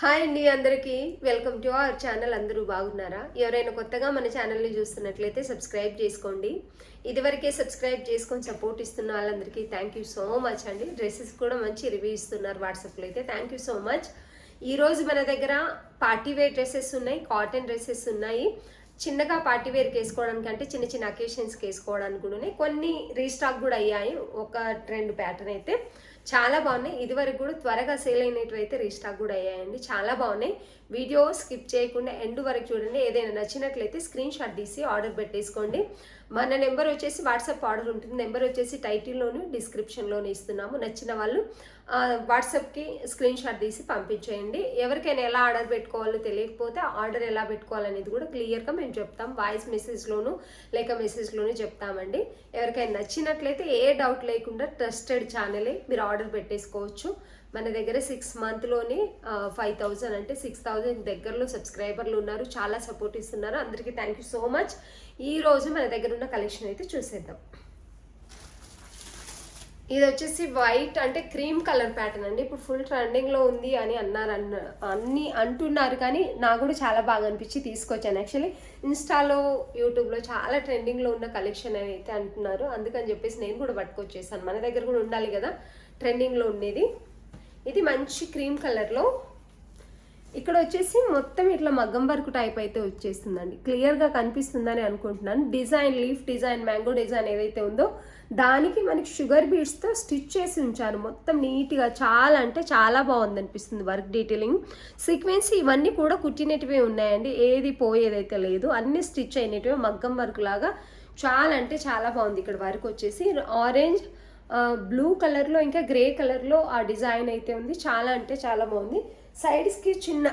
Hi అండి అందరికీ welcome to our channel. అందరూ బాగున్నారా? ఎవరైనా కొత్తగా మన ఛానల్ని చూస్తున్నట్లయితే సబ్స్క్రైబ్ చేసుకోండి. ఇదివరకే సబ్స్క్రైబ్ చేసుకొని సపోర్ట్ ఇస్తున్న వాళ్ళందరికీ థ్యాంక్ యూ సో మచ్ అండి. డ్రెస్సెస్ కూడా మంచి రివ్యూ ఇస్తున్నారు వాట్సాప్లో అయితే. Thank you so much. ఈరోజు మన దగ్గర పార్టీ వేర్ డ్రెస్సెస్ ఉన్నాయి, కాటన్ డ్రెస్సెస్ ఉన్నాయి. చిన్నగా పార్టీ వేర్కి వేసుకోవడానికి అంటే చిన్న చిన్న అకేషన్స్కి వేసుకోవడానికి కూడా ఉన్నాయి. కొన్ని రీస్టాక్ కూడా అయ్యాయి. ఒక ట్రెండ్ ప్యాటర్న్ అయితే చాలా బాగున్నాయి. ఇదివరకు కూడా త్వరగా సేల్ అయినట్టు అయితే రీస్టాక్ కూడా అయ్యాయండి. చాలా బాగున్నాయి. వీడియో స్కిప్ చేయకుండా ఎండ్ వరకు చూడండి. ఏదైనా నచ్చినట్లయితే స్క్రీన్ షాట్ తీసి ఆర్డర్ పెట్టేసుకోండి. మన నెంబర్ వచ్చేసి వాట్సాప్ ఆర్డర్ ఉంటుంది. నెంబర్ వచ్చేసి టైటిల్లోను డిస్క్రిప్షన్లోనే ఇస్తున్నాము. నచ్చిన వాళ్ళు వాట్సాప్కి స్క్రీన్ షాట్ తీసి పంపించేయండి. ఎవరికైనా ఎలా ఆర్డర్ పెట్టుకోవాలో తెలియకపోతే ఆర్డర్ ఎలా పెట్టుకోవాలనేది కూడా క్లియర్గా మేము చెప్తాం. వాయిస్ మెసేజ్లోను లేక మెసేజ్లోనే చెప్తామండి. ఎవరికైనా నచ్చినట్లయితే ఏ డౌట్ లేకుండా ట్రస్టెడ్ ఛానలే మీరు ఆర్డర్ పెట్టేసుకోవచ్చు. మన దగ్గర 6 మంత్లోనే 5,000 అంటే 6,000 దగ్గరలో సబ్స్క్రైబర్లు ఉన్నారు. చాలా సపోర్ట్ ఇస్తున్నారు. అందరికీ థ్యాంక్ యూ సో మచ్. ఈరోజు మన దగ్గర ఉన్న కలెక్షన్ అయితే చూసేద్దాం. ఇది వచ్చేసి వైట్ అంటే క్రీమ్ కలర్ ప్యాటర్న్ అండి. ఇప్పుడు ఫుల్ ట్రెండింగ్లో ఉంది అని అన్ని అంటున్నారు, కానీ నాకు కూడా చాలా బాగా అనిపించి తీసుకొచ్చాను. యాక్చువల్లీ ఇన్స్టాలో యూట్యూబ్లో చాలా ట్రెండింగ్లో ఉన్న కలెక్షన్ అని అయితే అంటున్నారు. అందుకని చెప్పేసి నేను కూడా పట్టుకొచ్చేసాను. మన దగ్గర కూడా ఉండాలి కదా ట్రెండింగ్లో ఉండేది. ఇది మంచి క్రీమ్ కలర్లో ఇక్కడ వచ్చేసి మొత్తం ఇట్లా మగ్గం వర్క్ టైప్ అయితే వచ్చేస్తుందండి. క్లియర్గా కనిపిస్తుందని అనుకుంటున్నాను. Design leaf design, mango design ఏదైతే ఉందో దానికి మనకి షుగర్ బీడ్స్తో స్టిచ్ చేసి ఉంచారు. మొత్తం నీట్గా చాలా అంటే చాలా బాగుంది అనిపిస్తుంది. వర్క్ డీటెయిలింగ్, సీక్వెన్స్ ఇవన్నీ కూడా కుట్టినటివే ఉన్నాయండి. ఏది పోయేదైతే లేదు, అన్ని స్టిచ్ అయినటివే మగ్గం వర్క్ లాగా. చాలా అంటే చాలా బాగుంది. ఇక్కడ వర్క్ వచ్చేసి ఆరెంజ్, బ్లూ కలర్లో ఇంకా గ్రే కలర్లో ఆ డిజైన్ అయితే ఉంది. చాలా అంటే చాలా బాగుంది. సైడ్స్కి చిన్న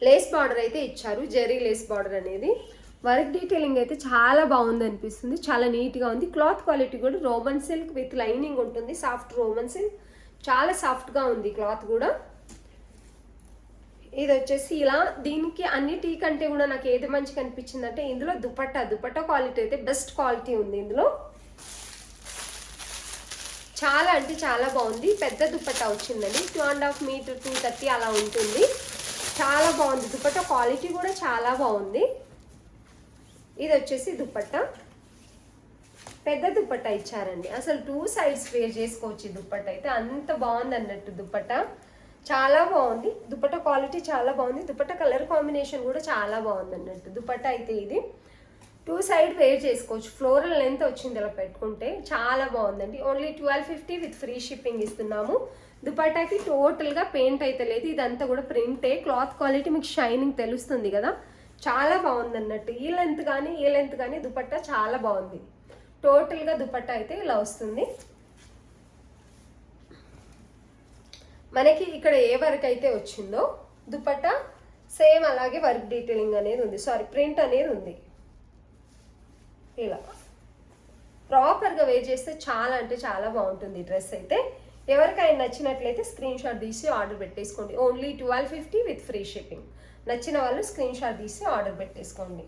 లేస్ బార్డర్ అయితే ఇచ్చారు, జెరీ లేస్ బార్డర్ అనేది. వర్క్ డీటెయిలింగ్ అయితే చాలా బాగుంది అనిపిస్తుంది. చాలా నీట్గా ఉంది. క్లాత్ క్వాలిటీ కూడా రోమన్ సిల్క్ విత్ లైనింగ్ ఉంటుంది. సాఫ్ట్ రోమన్ సిల్క్, చాలా సాఫ్ట్గా ఉంది క్లాత్ కూడా. ఇది వచ్చేసి ఇలా, దీనికి అన్నిటి కంటే కూడా నాకు ఏది మంచిగా అనిపించింది అంటే ఇందులో దుపట్టా క్వాలిటీ అయితే బెస్ట్ క్వాలిటీ ఉంది ఇందులో. చాలా అంటే చాలా బాగుంది. పెద్ద దుపట్టా వచ్చిందండి. 2.5 మీటర్ 230 అలా ఉంటుంది. చాలా బాగుంది. దుపట్టా క్వాలిటీ కూడా చాలా బాగుంది. ఇది వచ్చేసి దుపట్టా, పెద్ద దుపట్టా ఇచ్చారండి. అసలు 2 సైడ్స్ వేర్ చేసుకోవచ్చు. ఈ దుపట్టా అయితే అంత బాగుంది అన్నట్టు. దుపట్టా చాలా బాగుంది. దుపట్టా క్వాలిటీ చాలా బాగుంది. దుపట్టా కలర్ కాంబినేషన్ కూడా చాలా బాగుంది అన్నట్టు. దుపట్టా అయితే ఇది 2 సైడ్ వేర్ చేసుకోవచ్చు. ఫ్లోరల్ లెంత్ వచ్చింది ఇలా పెట్టుకుంటే. చాలా బాగుందండి. ఓన్లీ 1250 విత్ ఫ్రీ షిప్పింగ్ ఇస్తున్నాము. దుపట్టాకి టోటల్గా పెయింట్ అయితే లేదు. ఇదంతా కూడా ప్రింటే. క్లాత్ క్వాలిటీ మీకు షైనింగ్ తెలుస్తుంది కదా. చాలా బాగుంది అన్నట్టు. ఈ లెంత్ కానీ దుపట్టా చాలా బాగుంది. టోటల్గా దుపట్టా అయితే ఇలా వస్తుంది. మనకి ఇక్కడ ఏ వర్క్ అయితే వచ్చిందో దుపట్టా సేమ్ అలాగే వర్క్ డీటెయిలింగ్ అనేది ఉంది. ప్రింట్ అనేది ఉంది. ఇలా ప్రాపర్గా వేర్ చేస్తే చాలా అంటే చాలా బాగుంటుంది డ్రెస్ అయితే. ఎవరికైనా నచ్చినట్లయితే స్క్రీన్ షాట్ తీసి ఆర్డర్ పెట్టేసుకోండి. Only 1250 with free shipping. నచ్చిన వాళ్ళు స్క్రీన్ షాట్ తీసి ఆర్డర్ పెట్టేసుకోండి.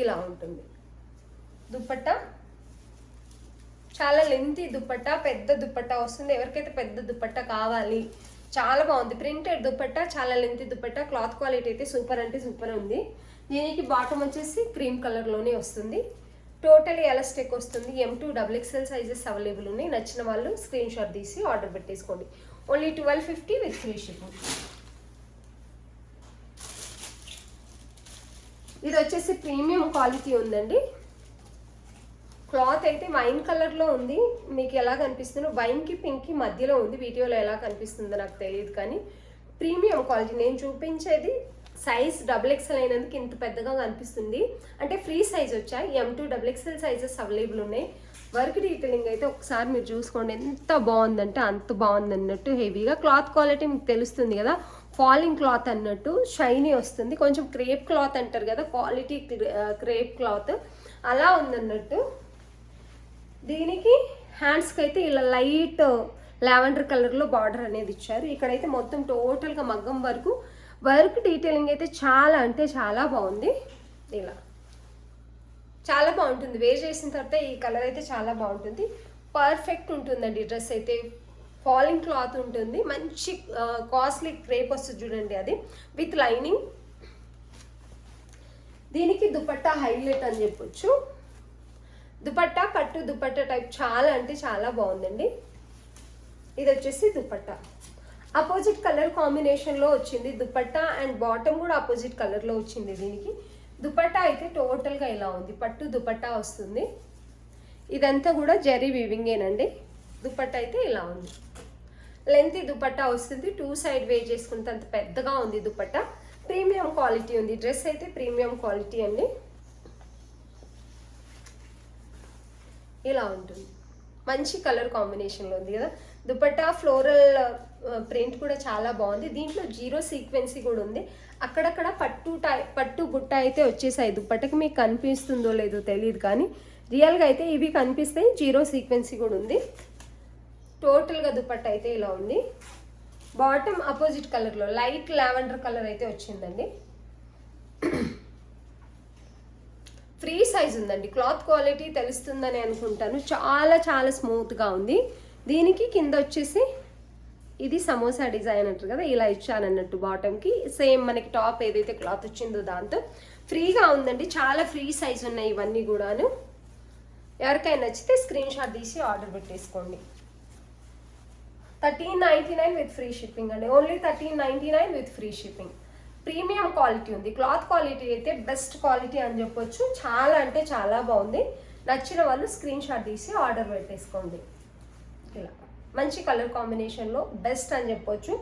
ఇలా ఉంటుంది దుపట్టా. చాలా లెంతీ దుపట్టా, పెద్ద దుపట్టా వస్తుంది. ఎవరికైతే పెద్ద దుపట్టా కావాలి, చాలా బాగుంది. ప్రింటెడ్ దుపట్టా, చాలా లెంతీ దుపట్టా. క్లాత్ క్వాలిటీ అయితే సూపర్ అంటే సూపర్ ఉంది. దీనికి బాటమ్ వచ్చేసి క్రీమ్ కలర్లోనే వస్తుంది. టోటలీ ఎలాస్టిక్ వస్తుంది. M2 XXL సైజెస్ అవైలబుల్ ఉన్నాయి. నచ్చిన వాళ్ళు స్క్రీన్ షాట్ తీసి ఆర్డర్ పెట్టేసుకోండి. Only 1250 with free shipping. ఇది వచ్చేసి ప్రీమియం క్వాలిటీ ఉందండి. క్లాత్ అయితే వైన్ కలర్లో ఉంది. మీకు ఎలా కనిపిస్తుందో, వైన్కి పింక్కి మధ్యలో ఉంది. వీడియోలో ఎలా కనిపిస్తుందో నాకు తెలియదు, కానీ ప్రీమియం క్వాలిటీ. నేను చూపించేది సైజ్ XXL అయినందుకు ఇంత పెద్దగా కనిపిస్తుంది. అంటే ఫ్రీ సైజ్ వచ్చాయి. M2 XXL సైజెస్ అవైలబుల్ ఉన్నాయి. వర్క్ డీటెయిలింగ్ అయితే ఒకసారి మీరు చూసుకోండి. ఎంత బాగుందంటే అంత బాగుంది అన్నట్టు. హెవీగా క్లాత్ క్వాలిటీ మీకు తెలుస్తుంది కదా. ఫాలింగ్ క్లాత్ అన్నట్టు షైనీ వస్తుంది. కొంచెం క్రేప్ క్లాత్ అంటారు కదా, క్వాలిటీ క్రేప్ క్లాత్ అలా ఉందన్నట్టు. దీనికి హ్యాండ్స్కి అయితే ఇలా లైట్ లావెండర్ కలర్లో బార్డర్ అనేది ఇచ్చారు. ఇక్కడైతే మొత్తం టోటల్గా మగ్గం వరకు వర్క్ డీటెయిలింగ్ అయితే చాలా అంటే చాలా బాగుంది. ఇలా చాలా బాగుంటుంది. వేర్ చేసిన తర్వాత ఈ కలర్ అయితే చాలా బాగుంటుంది. పర్ఫెక్ట్ ఉంటుందండి డ్రెస్ అయితే. ఫాలింగ్ క్లాత్ ఉంటుంది, మంచి కాస్ట్లీ క్రేప్ వస్తుంది చూడండి, అది విత్ లైనింగ్. దీనికి దుపట్టా హైలైట్ అని చెప్పొచ్చు. దుపట్టా పట్టు దుపట్టా టైప్ చాలా అంటే చాలా బాగుందండి. ఇది వచ్చేసి దుపట్టా అపోజిట్ కలర్ కాంబినేషన్లో వచ్చింది. దుపట్టా అండ్ బాటమ్ కూడా అపోజిట్ కలర్లో వచ్చింది. దీనికి దుపట్టా అయితే టోటల్గా ఇలా ఉంది, పట్టు దుపట్టా వస్తుంది. ఇదంతా కూడా జరీ వీవింగేనండి. దుపట్టా అయితే ఇలా ఉంది, లెంత్ దుపట్టా వస్తుంది. 2 సైడ్ వే చేసుకుంటే అంత పెద్దగా ఉంది దుపట్టా. ప్రీమియం క్వాలిటీ ఉంది, డ్రెస్ అయితే ప్రీమియం క్వాలిటీ అండి. ఇలా ఉంటుంది, మంచి కలర్ కాంబినేషన్లో ఉంది కదా. దుపట్టా ఫ్లోరల్ ప్రింట్ కూడా చాలా బాగుంది. దీంట్లో జీరో సీక్వెన్సీ కూడా ఉంది. అక్కడక్కడ పట్టు బుట్ట అయితే వచ్చేసాయి. దుపట్టకి మీకు కనిపిస్తుందో లేదో తెలియదు, కానీ రియల్గా అయితే ఇవి కనిపిస్తాయి. జీరో సీక్వెన్సీ కూడా ఉంది. టోటల్గా దుపట్టా అయితే ఇలా ఉంది. బాటమ్ అపోజిట్ కలర్లో లైట్ లావెండర్ కలర్ అయితే వచ్చిందండి. ఫ్రీ సైజ్ ఉందండి. క్లాత్ క్వాలిటీ తెలుస్తుందని అనుకుంటాను. చాలా చాలా స్మూత్గా ఉంది. దీనికి కింద వచ్చేసి ఇది సమోసా డిజైన్ అంటారు కదా, ఇలా ఇచ్చానన్నట్టు. బాటమ్కి సేమ్ మనకి టాప్ ఏదైతే క్లాత్ వచ్చిందో దాంతో ఫ్రీగా ఉందండి. చాలా ఫ్రీ సైజ్ ఉన్నాయి ఇవన్నీ కూడాను. ఎవరికైనా నచ్చితే స్క్రీన్ షాట్ తీసి ఆర్డర్ పెట్టేసుకోండి. 1399 విత్ ఫ్రీ షిప్పింగ్ అండి. Only 1399 with free shipping. Premium quality ఉంది. క్లాత్ క్వాలిటీ అయితే బెస్ట్ క్వాలిటీ అని చెప్పొచ్చు. చాలా అంటే చాలా బాగుంది. నచ్చిన వాళ్ళు స్క్రీన్ షాట్ తీసి ఆర్డర్ పెట్టేసుకోండి. ఇలా మంచి కలర్ కాంబినేషన్లో బెస్ట్ అని చెప్పొచ్చు.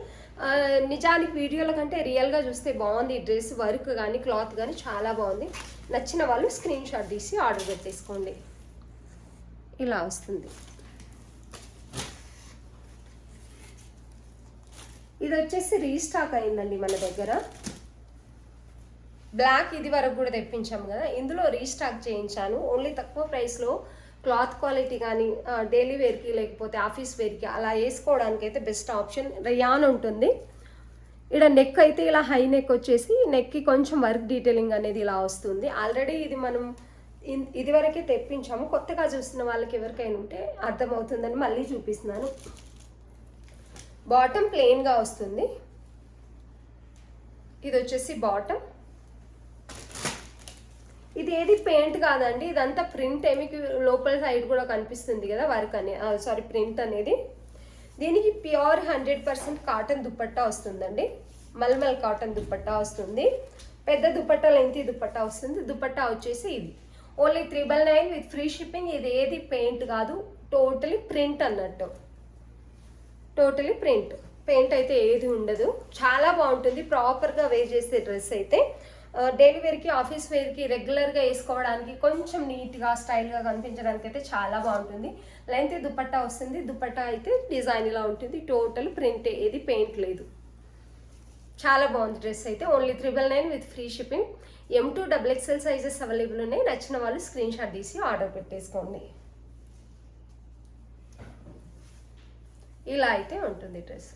నిజానికి వీడియోల కంటే రియల్గా చూస్తే బాగుంది. ఈ డ్రెస్ వర్క్ కానీ క్లాత్ కానీ చాలా బాగుంది. నచ్చిన వాళ్ళు స్క్రీన్ షాట్ తీసి ఆర్డర్ పెట్టేసుకోండి. ఇలా వస్తుంది. ఇది వచ్చేసి రీస్టాక్ అయిందండి మన దగ్గర. బ్లాక్ ఇది వరకు కూడా తెప్పించాము కదా, ఇందులో రీస్టాక్ చేయించాను. ఓన్లీ తక్కువ ప్రైస్లో క్లాత్ క్వాలిటీ కానీ డైలీ వేర్కి లేకపోతే ఆఫీస్ వేర్కి అలా వేసుకోవడానికి అయితే బెస్ట్ ఆప్షన్ రియాన్ ఉంటుంది. ఇక్కడ నెక్ అయితే ఇలా హై నెక్ వచ్చేసి నెక్కి కొంచెం వర్క్ డీటెయిలింగ్ అనేది ఇలా వస్తుంది. ఆల్రెడీ ఇది మనం ఇదివరకే తెప్పించాము. కొత్తగా చూస్తున్న వాళ్ళకి ఎవరికైనా ఉంటే అర్థమవుతుందని మళ్ళీ చూపిస్తున్నాను. బాటమ్ ప్లెయిన్గా వస్తుంది. ఇది వచ్చేసి బాటమ్. ఇది ఏది పెయింట్ కాదండి, ఇదంతా ప్రింట్. మీకు లోపల సైడ్ కూడా కనిపిస్తుంది కదా వర్క్ అనేది, ప్రింట్ అనేది. దీనికి ప్యూర్ 100% కాటన్ దుపట్టా వస్తుందండి. మల్మల్ కాటన్ దుపట్టా వస్తుంది. పెద్ద దుపట్టా లెంతీ దుపట్టా వస్తుంది. దుపట్టా వచ్చేసి ఇది ఓన్లీ 399 విత్ ఫ్రీ షిప్పింగ్. ఇది ఏది పెయింట్ కాదు, టోటలీ ప్రింట్ అన్నట్టు. టోటలీ పెయింట్ అయితే ఏది ఉండదు. చాలా బాగుంటుంది. ప్రాపర్గా వేర్ చేసే డ్రెస్ అయితే డైలీ వేర్కి ఆఫీస్ వేర్కి రెగ్యులర్గా వేసుకోవడానికి కొంచెం నీట్గా స్టైల్గా కనిపించడానికి అయితే చాలా బాగుంటుంది. లెంత్ దుపట్టా వస్తుంది. దుపట్టా అయితే డిజైన్ ఇలా ఉంటుంది. టోటల్ ప్రింట్, ఏది పెయింట్ లేదు. చాలా బాగుంది డ్రెస్ అయితే. Only 399 with free shipping. M2 XXL sizes available ఉన్నాయి. నచ్చిన వాళ్ళు స్క్రీన్ షాట్ తీసి ఆర్డర్ పెట్టేసుకోండి. ఇలా అయితే ఉంటుంది డ్రెస్.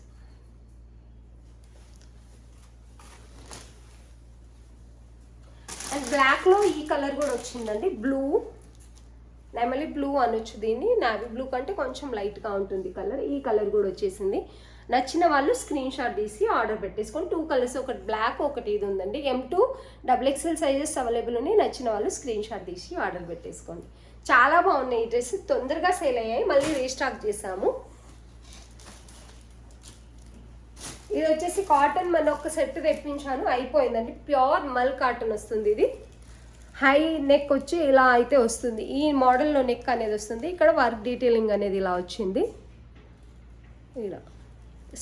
అండ్ బ్లాక్లో ఈ కలర్ కూడా వచ్చిందండి, బ్లూ. నెమలి బ్లూ అనొచ్చు దీన్ని. నావీ బ్లూ కంటే కొంచెం లైట్గా ఉంటుంది కలర్. ఈ కలర్ కూడా వచ్చేసింది. నచ్చిన వాళ్ళు స్క్రీన్ షాట్ తీసి ఆర్డర్ పెట్టేసుకోండి. 2 కలర్స్, ఒకటి బ్లాక్ ఒకటి ఇది ఉందండి. M2 XXL సైజెస్ అవైలబుల్ ఉన్నాయి. నచ్చిన వాళ్ళు స్క్రీన్ షాట్ తీసి ఆర్డర్ పెట్టేసుకోండి. చాలా బాగున్నాయి ఈ డ్రెస్. తొందరగా సేల్ అయ్యాయి, మళ్ళీ రీస్టాక్ చేసాము. ఇది వచ్చేసి కాటన్, మన ఒక సెట్ తెప్పించాను, అయిపోయిందండి. ప్యూర్ మల్ కాటన్ వస్తుంది. ఇది హై నెక్ వచ్చి ఇలా అయితే వస్తుంది. ఈ మోడల్లో నెక్ అనేది వస్తుంది. ఇక్కడ వర్క్ డీటెయిలింగ్ అనేది ఇలా వచ్చింది. ఇలా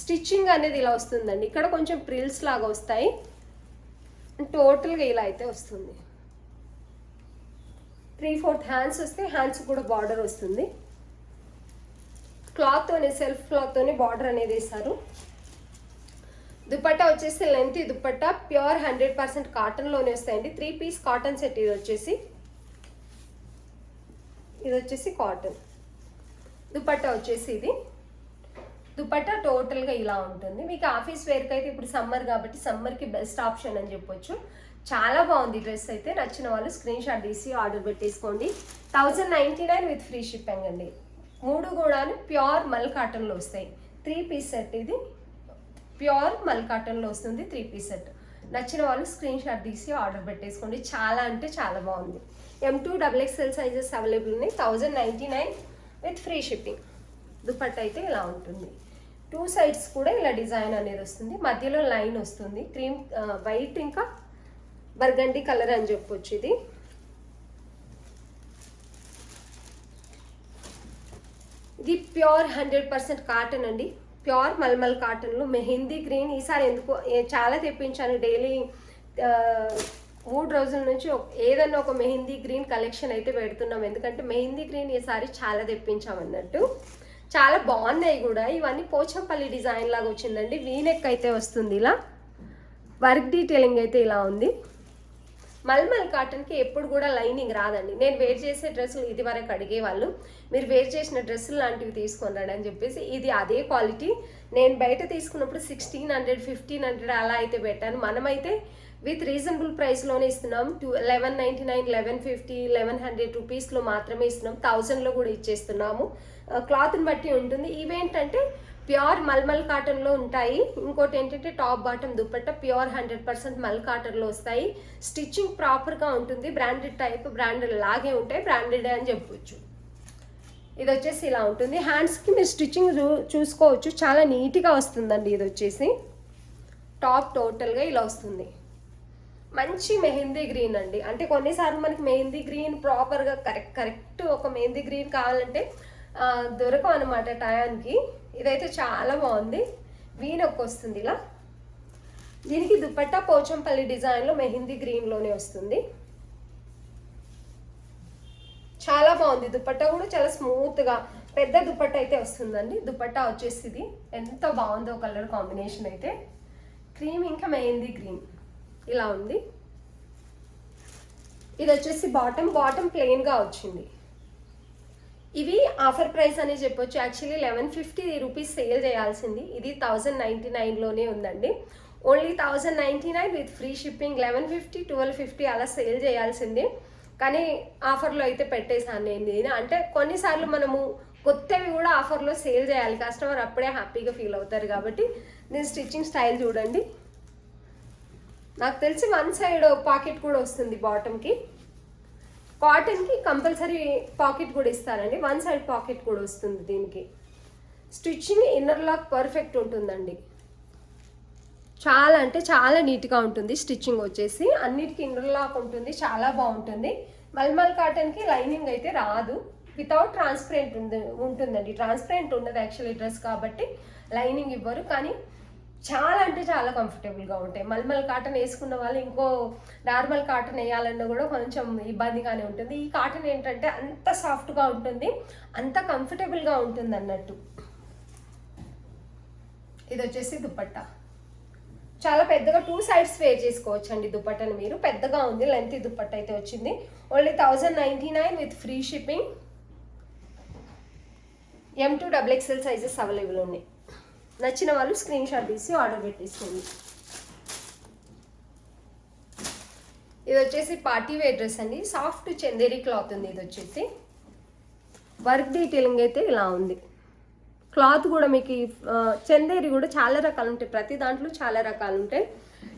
స్టిచ్చింగ్ అనేది ఇలా వస్తుందండి. ఇక్కడ కొంచెం ప్రిల్స్ లాగా వస్తాయి. టోటల్గా ఇలా అయితే వస్తుంది. 3/4 హ్యాండ్స్ వస్తే హ్యాండ్స్ కూడా బార్డర్ వస్తుంది. క్లాత్తోనే, సెల్ఫ్ క్లాత్తోనే బార్డర్ అనేది వేశారు. దుపట్టా వచ్చేసి లెంత్ దుపట్టా ప్యూర్ 100% కాటన్లోనే వస్తాయండి. 3 పీస్ కాటన్ సెట్. ఇది వచ్చేసి కాటన్ దుపట్టా వచ్చేసి ఇది. దుపట్టా టోటల్గా ఇలా ఉంటుంది. మీకు ఆఫీస్ వేర్కి అయితే ఇప్పుడు సమ్మర్ కాబట్టి సమ్మర్కి బెస్ట్ ఆప్షన్ అని చెప్పొచ్చు. చాలా బాగుంది డ్రెస్ అయితే. నచ్చిన వాళ్ళు స్క్రీన్ షాట్ తీసి ఆర్డర్ పెట్టేసుకోండి. 1099 విత్ ఫ్రీ షిప్పింగ్ అండి. 3 కూడా ప్యూర్ మల్ కాటన్లో వస్తాయి. 3 పీస్ సెట్ ఇది ప్యూర్ మల్ కాటన్లో వస్తుంది 3 పీస్ సెట్. నచ్చిన వాళ్ళు స్క్రీన్ షాట్ తీసి ఆర్డర్ పెట్టేసుకోండి. చాలా అంటే చాలా బాగుంది. M2 XXL సైజెస్ అవైలబుల్ ఉన్నాయి. 1099 విత్ ఫ్రీ షిప్పింగ్. దుపట్టా అయితే ఇలా ఉంటుంది. 2 సైడ్స్ కూడా ఇలా డిజైన్ అనేది వస్తుంది. మధ్యలో లైన్ వస్తుంది. క్రీమ్ వైట్ ఇంకా బర్గండి కలర్ అని చెప్పొచ్చు. ఇది ప్యూర్ 100% కాటన్ అండి. ప్యూర్ మల్మల్ కాటన్లో మెహందీ గ్రీన్ ఈసారి ఎందుకు చాలా తెప్పించాను. డైలీ 3 రోజుల నుంచి ఏదన్నా ఒక మెహందీ గ్రీన్ కలెక్షన్ అయితే పెడుతున్నాం. ఎందుకంటే మెహందీ గ్రీన్ ఈసారి చాలా తెప్పించామన్నట్టు. చాలా బాగున్నాయి కూడా. ఇవన్నీ పోచంపల్లి డిజైన్ లాగా వచ్చిందండి. వీనెక్ అయితే వస్తుంది. ఇలా వర్క్ డీటెయిలింగ్ అయితే ఇలా ఉంది. మల్మల్ కాటన్కి ఎప్పుడు కూడా లైనింగ్ రాదండి. నేను వేర్ చేసే డ్రెస్సులు ఇది వరకు అడిగేవాళ్ళు మీరు వేర్ చేసిన డ్రెస్సులు లాంటివి తీసుకొని రండి అని చెప్పేసి. ఇది అదే క్వాలిటీ. నేను బయట తీసుకున్నప్పుడు 1600 1500 అలా అయితే పెట్టాను. మనమైతే విత్ రీజనబుల్ ప్రైస్లోనే ఇస్తున్నాం. 1199 1150 1100 రూపీస్లో మాత్రమే ఇస్తున్నాం. 1000లో కూడా ఇచ్చేస్తున్నాము. క్లాత్ని బట్టి ఉంటుంది. ఇవేంటంటే ప్యూర్ మల్మల్ కాటన్లో ఉంటాయి. ఇంకోటి ఏంటంటే టాప్ బాటమ్ దుపట్టా ప్యూర్ 100% మల్ కాటన్లో వస్తాయి. స్టిచ్చింగ్ ప్రాపర్గా ఉంటుంది. బ్రాండెడ్ టైప్, బ్రాండెడ్ లాగే ఉంటాయి. బ్రాండెడ్ అని చెప్పొచ్చు. ఇది వచ్చేసి ఇలా ఉంటుంది. హ్యాండ్స్కి మీరు స్టిచ్చింగ్ చూసుకోవచ్చు. చాలా నీట్గా వస్తుందండి. ఇది వచ్చేసి టాప్ టోటల్గా ఇలా వస్తుంది. మంచి మెహందీ గ్రీన్ అండి. అంటే కొన్నిసార్లు మనకి మెహందీ గ్రీన్ ప్రాపర్గా కరెక్ట్ ఒక మెహందీ గ్రీన్ కావాలంటే దొరకవు అనమాట టయానికి. ఇదైతే చాలా బాగుంది. వీనొక్క వస్తుంది ఇలా. దీనికి దుపట్టా పోచంపల్లి డిజైన్లో మెహందీ గ్రీన్లోనే వస్తుంది. చాలా బాగుంది. దుపట్టా కూడా చాలా స్మూత్గా పెద్ద దుపట్టా అయితే వస్తుందండి. దుపట్టా వచ్చేసి ఇది ఎంత బాగుందో కలర్ కాంబినేషన్ అయితే. క్రీమ్ ఇంకా మెహందీ గ్రీన్ ఇలా ఉంది. ఇది వచ్చేసి బాటమ్ ప్లెయిన్గా వచ్చింది. ఇవి ఆఫర్ ప్రైస్ అని చెప్పొచ్చు. యాక్చువల్లీ 1150 రూపీస్ సేల్ చేయాల్సింది. ఇది 1099లోనే ఉందండి. Only 1099 with free shipping. 1150 1250 అలా సేల్ చేయాల్సింది. కానీ ఆఫర్లో అయితే పెట్టేశాను నేను. అంటే కొన్నిసార్లు మనము కొత్తవి కూడా ఆఫర్లో సేల్ చేయాలి. కస్టమర్ అప్పుడే హ్యాపీగా ఫీల్ అవుతారు. కాబట్టి నేను స్టిచ్చింగ్ స్టైల్ చూడండి. నాకు తెలిసి 1 సైడ్ పాకెట్ కూడా వస్తుంది బాటమ్కి. కాటన్కి కంపల్సరీ పాకెట్ కూడా ఇస్తారండి. 1 సైడ్ పాకెట్ కూడా వస్తుంది దీనికి. స్టిచ్చింగ్ ఇన్నర్ లాక్ పర్ఫెక్ట్ ఉంటుందండి. చాలా అంటే చాలా నీట్గా ఉంటుంది. స్టిచ్చింగ్ వచ్చేసి అన్నిటికీ ఇన్నర్ లాక్ ఉంటుంది. చాలా బాగుంటుంది. మల్మల్ కాటన్కి లైనింగ్ అయితే రాదు. వితౌట్ ట్రాన్స్పరెంట్ ఉంటుందండి. ట్రాన్స్పరెంట్ ఉండదు యాక్చువల్లీ డ్రెస్ కాబట్టి లైనింగ్ ఇవ్వరు. కానీ చాలా అంటే చాలా కంఫర్టబుల్గా ఉంటాయి. మల్మల్ కాటన్ వేసుకున్న వాళ్ళు ఇంకో నార్మల్ కాటన్ వేయాలన్నా కూడా కొంచెం ఇబ్బందిగానే ఉంటుంది. ఈ కాటన్ ఏంటంటే అంత సాఫ్ట్గా ఉంటుంది, అంత కంఫర్టబుల్గా ఉంటుంది అన్నట్టు. ఇది వచ్చేసి దుపట్టా. చాలా పెద్దగా 2 సైడ్స్ వేర్ చేసుకోవచ్చు అండి దుపట్టాని మీరు. పెద్దగా ఉంది. లెంత్ దుపట్టా అయితే వచ్చింది. Only 1099 with free shipping. M2 XXL sizes available ఉన్నాయి. నచ్చిన వాళ్ళు స్క్రీన్ షాట్ తీసి ఆర్డర్ పెట్టేసుకోండి. ఇది వచ్చేసి పార్టీ వేర్ డ్రెస్ అండి. సాఫ్ట్ చందేరి క్లాత్ ఉంది. ఇది వచ్చేసి వర్క్ డీటెయిలింగ్ అయితే ఇలా ఉంది. క్లాత్ కూడా మీకు చందేరి కూడా చాలా రకాలు ఉంటాయి. ప్రతి దాంట్లో చాలా రకాలు ఉంటాయి.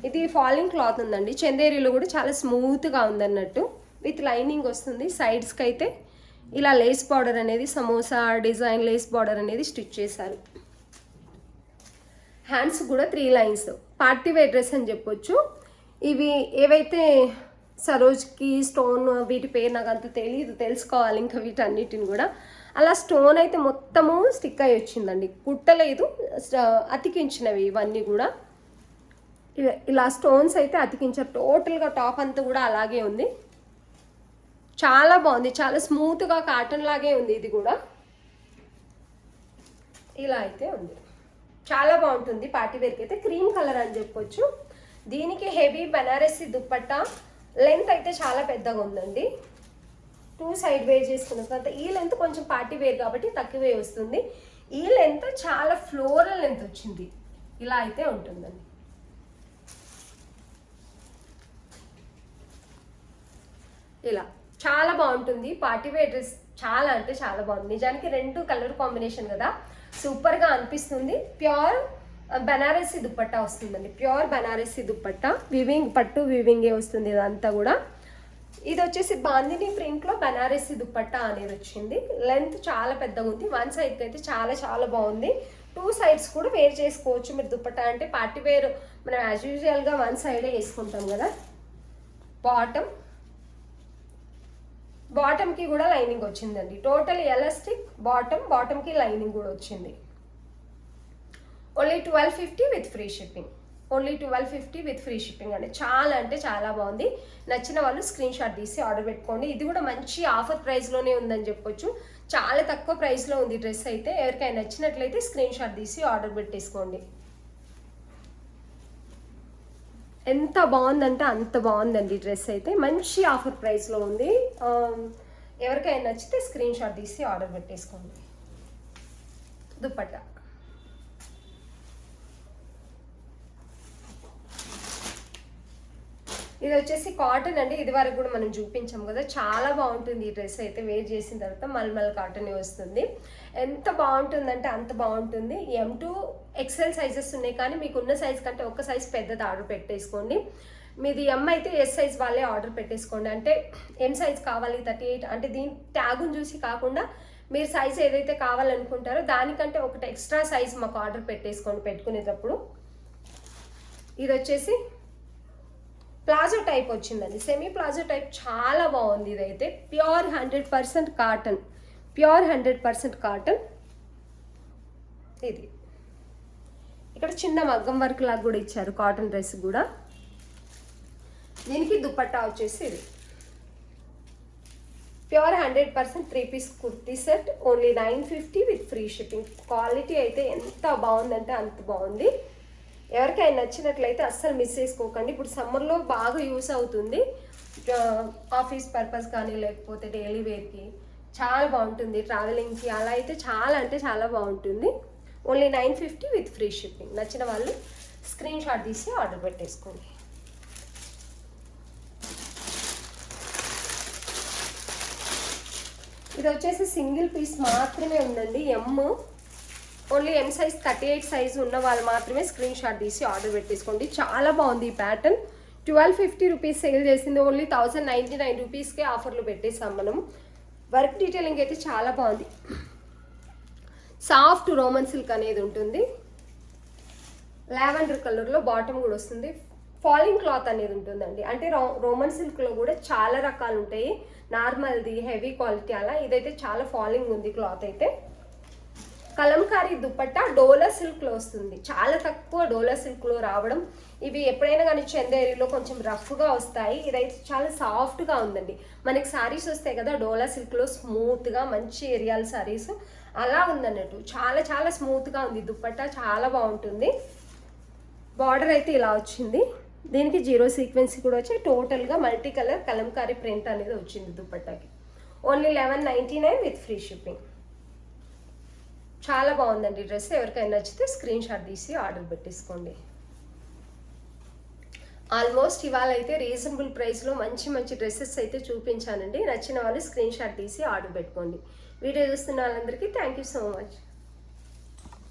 ఇది ఫాలింగ్ క్లాత్ ఉందండి. చందేరిలో కూడా చాలా స్మూత్గా ఉందన్నట్టు. విత్ లైనింగ్ వస్తుంది. సైడ్స్కి అయితే ఇలా లేస్ బార్డర్ అనేది సమోసా డిజైన్ లేస్ బార్డర్ అనేది స్టిచ్ చేశారు. హ్యాండ్స్ కూడా 3 లైన్స్. పార్టీ వేర్ డ్రెస్ అని చెప్పొచ్చు. ఇవి ఏవైతే సరోజ్కి స్టోన్ వీటి పేరు నాకు అంత తెలియదు, తెలుసుకోవాలి ఇంకా వీటన్నిటిని కూడా. అలా స్టోన్ అయితే మొత్తము స్టిక్ అయి వచ్చిందండి. కుట్టలేదు, అతికించినవి ఇవన్నీ కూడా. ఇలా స్టోన్స్ అయితే అతికించారు. టోటల్గా టాప్ అంతా కూడా అలాగే ఉంది. చాలా బాగుంది. చాలా స్మూత్గా కాటన్ లాగే ఉంది. ఇది కూడా ఇలా అయితే ఉంది. చాలా బాగుంటుంది. పార్టీ వేర్కి అయితే క్రీమ్ కలర్ అని చెప్పొచ్చు. దీనికి హెవీ బనారసి దుపట్టా. లెంత్ అయితే చాలా పెద్దగా ఉందండి. 2 సైడ్ వేర్ చేసుకున్న తర్వాత ఈ లెంత్ కొంచెం పార్టీ వేర్ కాబట్టి తక్కువే వస్తుంది. ఈ లెంత్ చాలా ఫ్లోరల్ లెంత్ వచ్చింది. ఇలా అయితే ఉంటుందండి. ఇలా చాలా బాగుంటుంది. పార్టీ వేర్ డ్రెస్ చాలా అంటే చాలా బాగుంది. నిజానికి 2 కలర్ కాంబినేషన్ కదా. సూపర్గా అనిపిస్తుంది. ప్యూర్ బనారసి దుప్పట్టా వస్తుందండి, ప్యూర్ బనారసి దుప్పట్టా, వివింగ్ పట్టు వివింగే వస్తుంది ఇదంతా కూడా. ఇది వచ్చేసి బాందిని ప్రింట్లో బనారసి దుప్పట్టా అనేది వచ్చింది. లెంత్ చాలా పెద్దగా ఉంది, వన్ సైడ్కి అయితే చాలా చాలా బాగుంది. టూ సైడ్స్ కూడా వేర్ చేసుకోవచ్చు మీరు. దుప్పట్టా అంటే పార్టీ వేర్ మనం యాజ్ యూజువల్గా వన్ సైడే వేసుకుంటాం కదా. బాటమ్కి కూడా లైనింగ్ వచ్చిందండి. టోటల్ ఎలాస్టిక్ బాటమ్కి లైనింగ్ కూడా వచ్చింది. Only 1250 with free shipping. Only 1250 with free shipping అండి. చాలా అంటే చాలా బాగుంది. నచ్చిన వాళ్ళు స్క్రీన్ షాట్ తీసి ఆర్డర్ పెట్టుకోండి. ఇది కూడా మంచి ఆఫర్ ప్రైస్లోనే ఉందని చెప్పొచ్చు. చాలా తక్కువ ప్రైస్లో ఉంది డ్రెస్ అయితే. ఎవరికైనా నచ్చినట్లయితే స్క్రీన్ షాట్ తీసి ఆర్డర్ పెట్టేసుకోండి. ఎంత బాగుందంటే అంత బాగుందండి డ్రెస్ అయితే. మంచి ఆఫర్ ప్రైస్లో ఉంది. ఎవరికైనా నచ్చితే స్క్రీన్ షాట్ తీసి ఆర్డర్ పెట్టేసుకోండి. దుప్పట్టా ఇది వచ్చేసి కాటన్ అండి. ఇది వరకు కూడా మనం చూపించాం కదా, చాలా బాగుంటుంది ఈ డ్రెస్ అయితే. వేర్ చేసిన తర్వాత మల్మల్ కాటన్ వస్తుంది. ఎంత బాగుంటుందంటే అంత బాగుంటుంది. M2 XL సైజెస్ ఉన్నాయి, కానీ మీకు ఉన్న సైజ్ కంటే ఒక సైజ్ పెద్దది ఆర్డర్ పెట్టేసుకోండి. మీది M అయితే S సైజ్ వాళ్ళే ఆర్డర్ పెట్టేసుకోండి. అంటే M సైజ్ కావాలి 38 అంటే దీని ట్యాగును చూసి కాకుండా మీరు సైజ్ ఏదైతే కావాలనుకుంటారో దానికంటే ఒకటి ఎక్స్ట్రా సైజ్ మాకు ఆర్డర్ పెట్టేసుకోండి పెట్టుకునేటప్పుడు. ఇది వచ్చేసి ప్లాజో టైప్ వచ్చిందండి, సెమీ ప్లాజో టైప్. చాలా బాగుంది. ఇదైతే ప్యూర్ 100% కాటన్, ప్యూర్ 100% కాటన్. ఇది ఇక్కడ చిన్న మగ్గం వర్క్ లాగా కూడా ఇచ్చారు కాటన్ డ్రెస్ కూడా. దీనికి దుపట్టా వచ్చేసి ఇది pure 100% 3 piece kurti set. Only 950 with free shipping. Quality అయితే ఎంత బాగుందంటే అంత బాగుంది. ఎవరికైనా నచ్చినట్లయితే అస్సలు మిస్ చేసుకోకండి. ఇప్పుడు సమ్మర్లో బాగా యూస్ అవుతుంది, ఆఫీస్ పర్పస్ కానీ లేకపోతే డైలీ వేర్కి చాలా బాగుంటుంది, ట్రావెలింగ్కి అలా అయితే చాలా అంటే చాలా బాగుంటుంది. Only 950 with free shipping. నచ్చిన వాళ్ళు స్క్రీన్ షాట్ తీసి ఆర్డర్ పెట్టేసుకోండి. ఇది వచ్చేసి సింగిల్ పీస్ మాత్రమే ఉందండి. ఓన్లీ M సైజ్ 38 సైజు ఉన్న వాళ్ళు మాత్రమే స్క్రీన్ షాట్ తీసి ఆర్డర్ పెట్టేసుకోండి. చాలా బాగుంది ఈ ప్యాటర్న్. 1250 రూపీస్ సేల్ చేసింది. ఓన్లీ 1099 రూపీస్కే ఆఫర్లు పెట్టేసాం మనం. వర్క్ డీటెయిలింగ్ అయితే చాలా బాగుంది. సాఫ్ట్ రోమన్ సిల్క్ అనేది ఉంటుంది. లావెండర్ కలర్లో బాటమ్ కూడా వస్తుంది. ఫాలింగ్ క్లాత్ అనేది ఉంటుందండి. అంటే రోమన్ సిల్క్లో కూడా చాలా రకాలు ఉంటాయి, నార్మల్ది, హెవీ క్వాలిటీ అలా. ఇదైతే చాలా ఫాలింగ్ ఉంది క్లాత్ అయితే. కలంకారీ దుపట్టా డోలా సిల్క్లో వస్తుంది. చాలా తక్కువ డోలా సిల్క్లో రావడం. ఇవి ఎప్పుడైనా కానీ చందేరిలో కొంచెం రఫ్గా వస్తాయి. ఇదైతే చాలా సాఫ్ట్గా ఉందండి. మనకి శారీస్ వస్తాయి కదా డోలా సిల్క్లో, స్మూత్గా మంచి ఏరియాల శారీస్ అలా ఉందన్నట్టు. చాలా చాలా స్మూత్గా ఉంది దుపట్టా, చాలా బాగుంటుంది. బార్డర్ అయితే ఇలా వచ్చింది. దీనికి 0 సీక్వెన్సీ కూడా వచ్చి టోటల్గా మల్టీ కలర్ కలంకారీ ప్రింట్ అనేది వచ్చింది దుపట్టాకి. Only 1199 with free shipping. చాలా బాగుందండి డ్రెస్. ఎవరికైనా నచ్చితే స్క్రీన్ షాట్ తీసి ఆర్డర్ పెట్టేసుకోండి. ఆల్మోస్ట్ ఇవాళ అయితే రీజనబుల్ ప్రైస్లో మంచి మంచి డ్రెస్సెస్ అయితే చూపించానండి. నచ్చిన వాళ్ళు స్క్రీన్ షాట్ తీసి ఆర్డర్ పెట్టుకోండి. వీడియో చూస్తున్న వాళ్ళందరికీ థ్యాంక్ యూ సో మచ్.